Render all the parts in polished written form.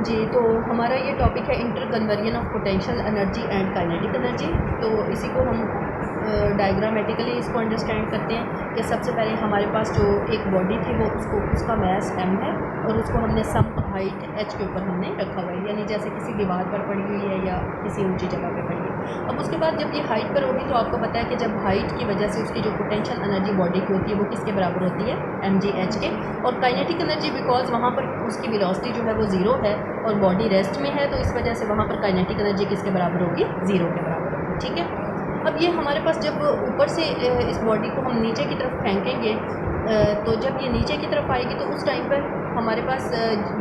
जी, तो हमारा ये टॉपिक है interconversion of potential energy and kinetic energy. तो इसी को हम डायग्रामेटिकली इसको अंडरस्टैंड करते हैं कि सबसे पहले हमारे पास जो एक बॉडी थी वो उसका मास m है और उसको हमने सम हाइट h के ऊपर हमने रखा हुआ है, यानी जैसे किसी दीवार पर पड़ी हुई है या किसी ऊंची जगह पर पड़ी है। अब उसके बाद जब ये हाइट पर होगी तो आपको पता है कि जब हाइट की वजह से उसकी जो पोटेंशियल एनर्जी बॉडी की होती है वो किसके बराबर होती है, mgh के। और काइनेटिक एनर्जी बिकॉज वहाँ पर उसकी वेलोसिटी जो है वो ज़ीरो है और बॉडी रेस्ट में है, तो इस वजह से वहाँ पर काइनेटिक एनर्जी किसके बराबर होगी, ज़ीरो के बराबर होगी। ठीक है, अब ये हमारे पास जब ऊपर से इस बॉडी को हम नीचे की तरफ फेंकेंगे, तो जब ये नीचे की तरफ आएगी तो उस टाइम पर हमारे पास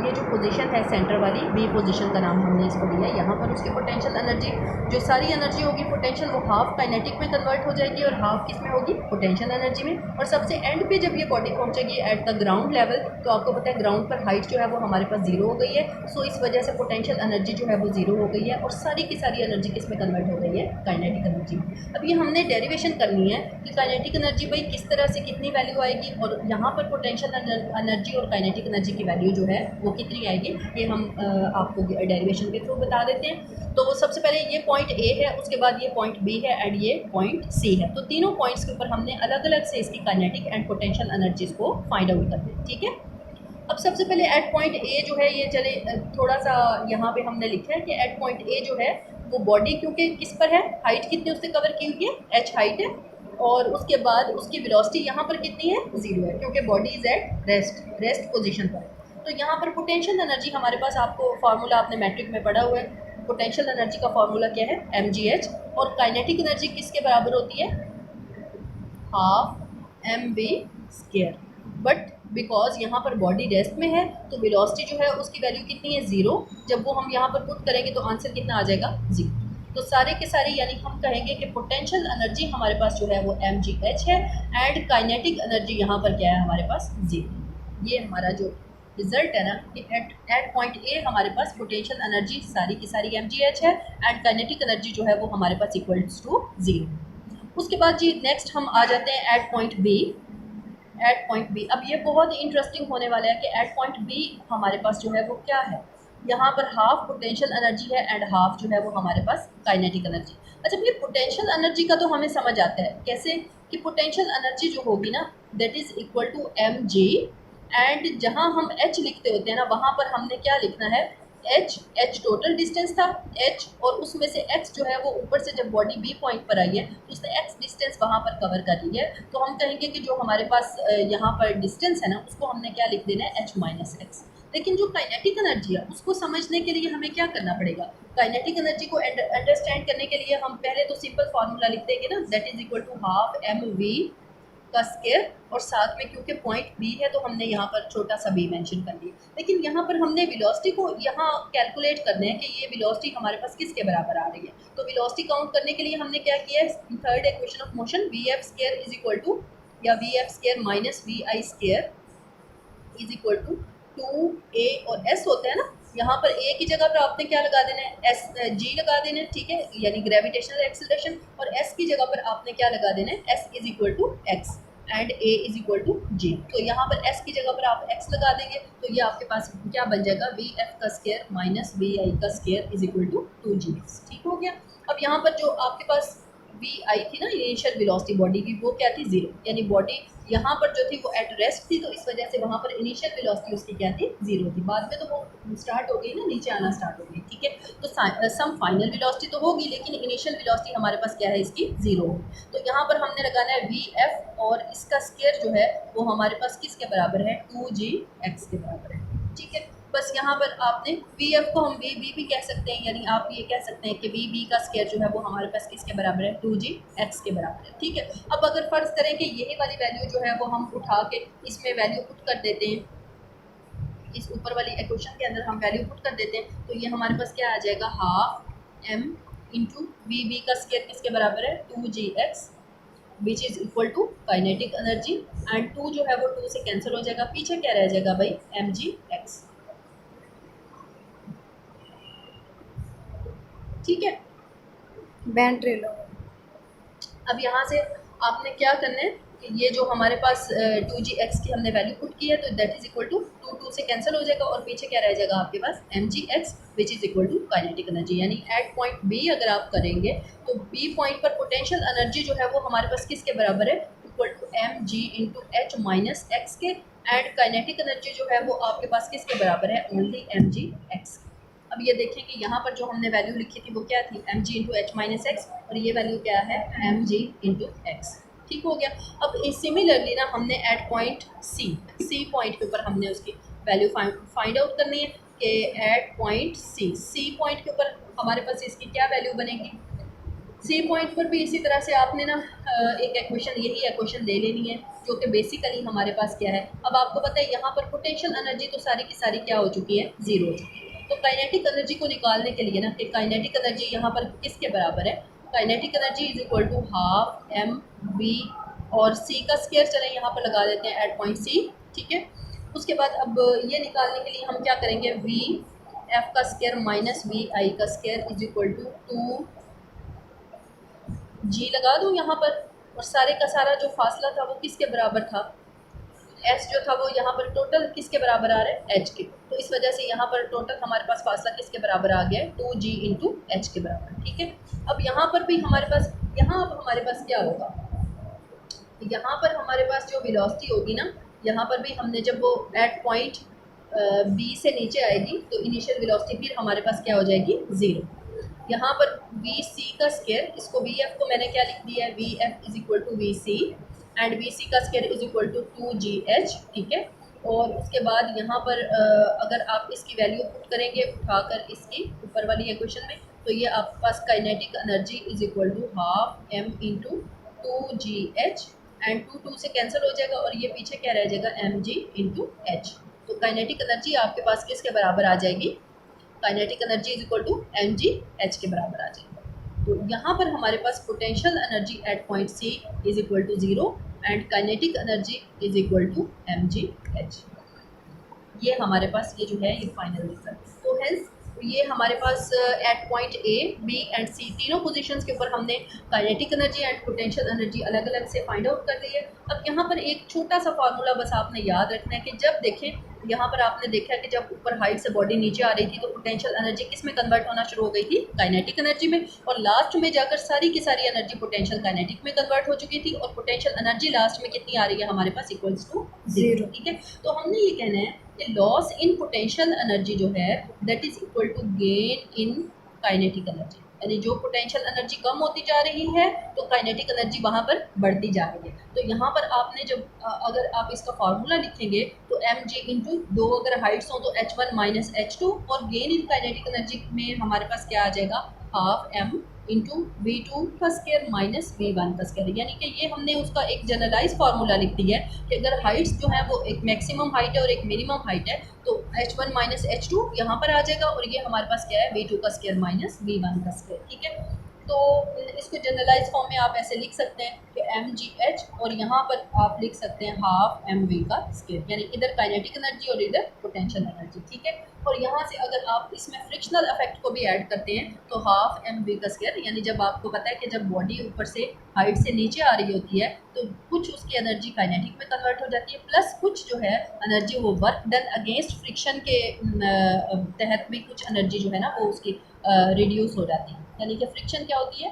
ये जो पोजीशन है सेंटर वाली बी पोजीशन का नाम हमने इसको दिया है। यहाँ पर उसकी पोटेंशियल एनर्जी, जो सारी एनर्जी होगी पोटेंशियल, वो हाफ काइनेटिक में कन्वर्ट हो जाएगी और हाफ किस में होगी, पोटेंशियल एनर्जी में। और सबसे एंड पे जब ये बॉडी पहुँचेगी एट द ग्राउंड लेवल, तो आपको पता है ग्राउंड पर हाइट जो है वो हमारे पास ज़ीरो हो गई है। सो इस वजह से पोटेंशियल एनर्जी जो है वो ज़ीरो हो गई है और सारी की सारी एनर्जी किस में कन्वर्ट हो गई है, काइनेटिक एनर्जी में। अब ये हमने डेरिवेशन करनी है कि काइनेटिक एनर्जी भाई किस तरह से कितनी वैल्यू आएगी और यहाँ पर पोटेंशियल एनर्जी और काइनेटिक एनर्जी की वैल्यू जो है वो कितनी आएगी, ये हम आपको डेरिवेशन के थ्रू बता देते हैं। तो सबसे पहले ये पॉइंट ए है, उसके बाद ये पॉइंट बी है एंड ये पॉइंट सी है। तो तीनों पॉइंट्स के ऊपर हमने अलग अलग से इसकी काइनेटिक एंड पोटेंशियल एनर्जीज को फाइंड आउट करते हैं। ठीक है, अब सबसे पहले एट पॉइंट ए जो है, ये चले थोड़ा सा यहाँ पे हमने लिखा है कि एट पॉइंट ए जो है वो बॉडी क्योंकि किस पर है, हाइट कितनी उससे कवर की हुई है, h हाइट है, और उसके बाद उसकी वेलोसिटी यहाँ पर कितनी है, ज़ीरो है, क्योंकि body is at rest position पर है। तो यहाँ पर पोटेंशियल एनर्जी हमारे पास, आपको फार्मूला आपने मैट्रिक में पढ़ा हुआ है, पोटेंशियल एनर्जी का फार्मूला क्या है, mgh, और काइनेटिक एनर्जी किसके बराबर होती है, half mv square. But because यहाँ पर बॉडी रेस्ट में है तो वेलोसिटी जो है उसकी वैल्यू कितनी है, ज़ीरो। जब वो हम यहाँ पर पुट करेंगे तो आंसर कितना आ जाएगा, ज़ीरो। तो सारे के सारे यानी हम कहेंगे कि पोटेंशियल एनर्जी हमारे पास जो है वो mgh है एंड काइनेटिक एनर्जी यहाँ पर क्या है हमारे पास, ज़ीरो। ये हमारा जो रिजल्ट है ना कि एट पॉइंट ए हमारे पास पोटेंशियल एनर्जी सारी की सारी mgh है एंड काइनेटिक एनर्जी जो है वो हमारे पास इक्वल्स टू ज़ीरो। उसके बाद जी नेक्स्ट हम आ जाते हैं at point B. At point B, अब ये बहुत इंटरेस्टिंग होने वाला है कि एट पॉइंट बी हमारे पास जो है वो क्या है, यहाँ पर हाफ पोटेंशियल एनर्जी है एंड हाफ जो है वो हमारे पास काइनेटिक एनर्जी। अच्छा, ये पोटेंशियल एनर्जी का तो हमें समझ आता है कैसे, कि पोटेंशियल एनर्जी जो होगी ना that is equal to M G, and जहाँ हम एच लिखते होते हैं ना वहाँ पर हमने क्या लिखना है, एच टोटल डिस्टेंस था एच, और उसमें से एक्स जो है वो ऊपर से जब बॉडी बी पॉइंट पर आई है तो उसने एक्स डिस्टेंस वहाँ पर कवर कर ली है। तो हम कहेंगे कि जो हमारे पास यहाँ पर डिस्टेंस है ना उसको हमने क्या लिख देना है, एच माइनस एक्स। लेकिन जो काइनेटिक एनर्जी है उसको समझने के लिए हमें क्या करना पड़ेगा, काइनेटिक एनर्जी को अंडरस्टैंड करने के लिए हम पहले तो सिंपल फार्मूला लिख देंगे ना, that is equal to half M V का स्क्वायर, और साथ में क्योंकि पॉइंट बी है तो हमने यहाँ पर छोटा सा बी मेंशन कर लिया। लेकिन यहाँ पर हमने वेलोसिटी को यहाँ कैलकुलेट करना है कि ये वेलोसिटी हमारे पास किसके बराबर आ रही है। तो वेलोसिटी काउंट करने के लिए हमने क्या किया है, third equation of motion V F square is equal to, या V F square minus V I square is equal to 2a और s होता है ना, यहाँ पर a की जगह पर आपने क्या लगा देना है, s g लगा देना है। ठीक है, यानी ग्रेविटेशनल एक्सीलरेशन, और s की जगह पर आपने क्या लगा देना है, s is equal to x and a is equal to g। तो यहाँ पर s की जगह पर आप x लगा देंगे तो ये आपके पास क्या बन जाएगा, वी एफ का स्क्वायर माइनस वी आई का square is equal to 2g। ठीक हो गया। अब यहाँ पर जो आपके पास वी आई थी ना इनिशियल वेलोसिटी बॉडी की, वो क्या थी, ज़ीरो, यानी बॉडी यहाँ पर जो थी वो एट रेस्ट थी, तो इस वजह से वहाँ पर इनिशियल वेलोसिटी उसकी क्या थी, ज़ीरो थी। बाद में तो वो स्टार्ट हो गई ना, नीचे आना स्टार्ट हो गई। ठीक है, तो सम फाइनल वेलोसिटी तो होगी लेकिन इनिशियल वेलोसिटी हमारे पास क्या है, इसकी ज़ीरो। तो यहाँ पर हमने लगाना है वी एफ, और इसका स्क्वायर जो है वो हमारे पास किसके बराबर है, 2g x के बराबर है। ठीक है, बस यहाँ पर आपने वी एफ को हम वी बी भी कह सकते हैं, यानी आप ये कह सकते हैं कि वी बी का स्क्वायर जो है वो हमारे पास किसके बराबर है, 2g x के बराबर है। ठीक है, अब अगर फर्ज करें कि यही वाली वैल्यू जो है वो हम उठा के इसमें वैल्यू पुट कर देते हैं, इस ऊपर वाली इक्वेशन के अंदर हम वैल्यू पुट कर देते हैं, तो ये हमारे पास क्या आ जाएगा, half m into V B का स्क्वायर किसके बराबर है, 2g x, which is equal to kinetic energy, and 2 जो है वो 2 से कैंसिल हो जाएगा, पीछे क्या रह जाएगा भाई, mg(x). ठीक है, बैंड लो। अब यहाँ से आपने क्या करना है ये जो हमारे पास 2gx की हमने वैल्यू पुट की है तो दैट इज इक्वल टू 2 से कैंसिल हो जाएगा और पीछे क्या रह जाएगा आपके पास mgx which is equal to kinetic energy. यानी एट पॉइंट बी अगर आप करेंगे तो बी पॉइंट पर पोटेंशियल एनर्जी जो है वो हमारे पास किसके बराबर है, equal to M G into H minus X के। एंड काइनेटिक एनर्जी जो है वो आपके पास किसके बराबर है, ओनली एम जी एक्स। अब ये देखें कि यहाँ पर जो हमने वैल्यू लिखी थी वो क्या थी, M G into H minus X, और ये वैल्यू क्या है, एम जी इंटू एक्स। ठीक हो गया। अब सिमिलरली ना हमने एट पॉइंट सी पॉइंट के ऊपर हमने उसकी वैल्यू फाइंड आउट करनी है कि एट पॉइंट सी पॉइंट के ऊपर हमारे पास इसकी क्या वैल्यू बनेगी। सी पॉइंट पर भी इसी तरह से आपने ना एक एक्वेशन, यही एक्वेशन ले लेनी है जो कि बेसिकली हमारे पास क्या है। अब आपको पता है यहाँ पर पोटेंशियल एनर्जी तो सारी की सारी क्या हो चुकी है, जीरो हो चुकी है। तो काइनेटिक एनर्जी को निकालने के लिए ना कि काइनेटिक एनर्जी यहाँ पर किसके बराबर है, kinetic energy is equal to half M V और सी का स्क्वायर चलें यहाँ पर लगा देते हैं एट पॉइंट सी। ठीक है। उसके बाद अब ये निकालने के लिए हम क्या करेंगे, वी एफ का स्क्वायर माइनस वी आई का square is equal to 2g लगा दूँ यहाँ पर, और सारे का सारा जो फासला था वो किसके बराबर था, एस जो था वो यहाँ पर टोटल किसके बराबर आ रहा है, एच के। तो इस वजह से यहाँ पर टोटल हमारे पास फासला किसके बराबर आ गया है, 2g इंटू एच के बराबर। ठीक है। अब यहाँ पर भी हमारे पास, यहाँ अब हमारे पास क्या होगा, यहाँ पर हमारे पास जो वेलोसिटी होगी ना, यहाँ पर भी हमने जब वो एट पॉइंट बी से नीचे आएगी तो इनिशियल वेलोसिटी फिर हमारे पास क्या हो जाएगी, ज़ीरो। यहाँ पर वी सी का स्क्वायर, इसको वी एफ को मैंने क्या लिख दिया है, V F is equal to V C and V C का square is equal to 2gh। ठीक है। और उसके बाद यहाँ पर अगर आप इसकी वैल्यू पुट करेंगे उठाकर इसकी ऊपर वाली इक्वेशन में, तो ये आपके पास kinetic energy is equal to half M into 2gh and 2 से कैंसिल हो जाएगा और ये पीछे क्या रह जाएगा, एम जी इंटू एच। तो काइनेटिक एनर्जी आपके पास किसके बराबर आ जाएगी, kinetic energy is equal to M G H के बराबर आ जाएगी। तो यहाँ पर हमारे पास potential energy at point C is equal to zero and kinetic energy is equal to M G H. ये हमारे पास ये जो है ये फाइनल रिजल्ट। तो हेंस ये हमारे पास at point A B and C तीनों पोजीशंस के ऊपर हमने kinetic energy and potential energy अलग अलग से फाइंड आउट कर ली है। अब यहाँ पर एक छोटा सा फार्मूला बस आपने याद रखना है कि जब देखें, यहाँ पर आपने देखा कि जब ऊपर हाइट से बॉडी नीचे आ रही थी तो पोटेंशियल एनर्जी किस में कन्वर्ट होना शुरू हो गई थी, काइनेटिक एनर्जी में, और लास्ट में जाकर सारी की सारी एनर्जी पोटेंशियल काइनेटिक में कन्वर्ट हो चुकी थी और पोटेंशियल एनर्जी लास्ट में कितनी आ रही है हमारे पास, इक्वल्स टू ज़ीरो। ठीक है। तो हमने ये कहना है कि लॉस इन पोटेंशियल एनर्जी जो है that is equal to gain in kinetic energy. यानी जो पोटेंशियल एनर्जी कम होती जा रही है तो काइनेटिक एनर्जी वहाँ पर बढ़ती जा रही है। तो यहाँ पर आपने जब अगर आप इसका फार्मूला लिखेंगे तो एम जी इंटू दो अगर हाइट्स हो तो H one minus H two, और गेन इन काइनेटिक एनर्जी में हमारे पास क्या आ जाएगा, half M into V two का स्क्वायर माइनस वी वन का स्क्वायर। यानी कि ये हमने उसका एक जनरलाइज फार्मूला लिख दिया है कि अगर हाइट्स जो है वो एक मैक्सिमम हाइट है और एक मिनिमम हाइट है तो H one minus H to यहाँ पर आ जाएगा और ये हमारे पास क्या है, वी टू का स्क्वायर माइनस वी वन का स्क्वायर। ठीक है। तो इसको जनरलाइज फॉर्म में आप ऐसे लिख सकते हैं कि एम जी एच और यहाँ पर आप लिख सकते हैं हाफ एम वी का स्क्वायर, यानी इधर काइनेटिक एनर्जी और इधर पोटेंशियल एनर्जी। ठीक है। और यहाँ से अगर आप इसमें फ्रिक्शनल इफेक्ट को भी ऐड करते हैं तो हाफ एम वी का स्क्वायर, यानी जब आपको पता है कि जब बॉडी ऊपर से हाइट से नीचे आ रही होती है तो कुछ उसकी एनर्जी काइनेटिक में कन्वर्ट हो जाती है, प्लस कुछ जो है एनर्जी वो वर्क डन अगेंस्ट फ्रिक्शन के तहत भी कुछ एनर्जी जो है ना वो उसकी रिड्यूस हो जाती है। यानी कि फ्रिक्शन क्या होती है,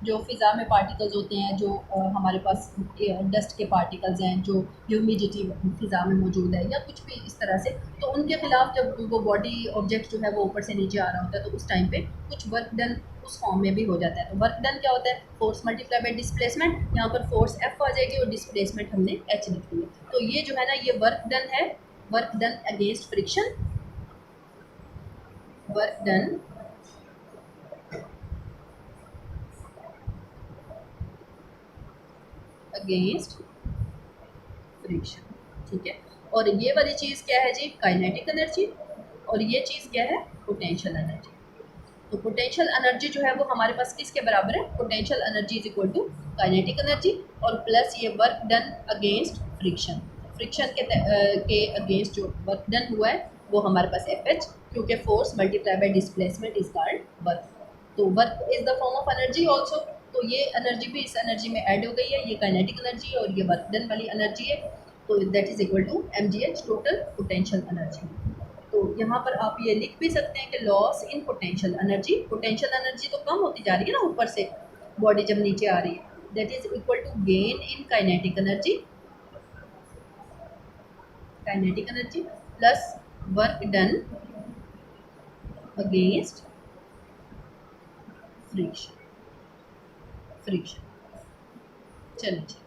जो फ़िज़ा में पार्टिकल्स होते हैं, जो हमारे पास डस्ट के पार्टिकल्स हैं, जो ह्यूमिडिटी फ़िज़ा में मौजूद है या कुछ भी इस तरह से, तो उनके खिलाफ जब वो बॉडी ऑब्जेक्ट जो है वो ऊपर से नीचे आ रहा होता है तो उस टाइम पे कुछ वर्क डन उस फॉर्म में भी हो जाता है। तो वर्क डन क्या होता है, फोर्स मल्टीप्लाई बाई डिस्प्लेसमेंट। यहाँ पर फोर्स एफ आ जाएगी और डिस्प्लेसमेंट हमने एच लिख दी है। तो ये जो है ना ये वर्क डन है, work done against friction, work done against friction. ठीक है। और ये वाली चीज़ क्या है जी, काइनेटिक एनर्जी, और ये चीज़ क्या है, पोटेंशियल एनर्जी। तो पोटेंशियल एनर्जी जो है वो हमारे पास किसके बराबर है, potential energy is equal to kinetic energy और प्लस ये work done against friction. Friction के अगेंस्ट जो वर्क डन हुआ है वो हमारे पास एफ एच, क्योंकि force multiply by displacement is called work. तो work is the form of energy also. तो ये एनर्जी भी इस एनर्जी में ऐड हो गई है, ये काइनेटिक एनर्जी है और ये वर्क डन वाली एनर्जी है। तो that is equal to mgh total potential energy. तो यहाँ पर आप ये लिख भी सकते हैं कि लॉस इन पोटेंशियल एनर्जी तो कम होती जा रही है ना ऊपर से, बॉडी जब नीचे आ रही है, that is equal to gain in kinetic energy plus work done against friction. चलिए।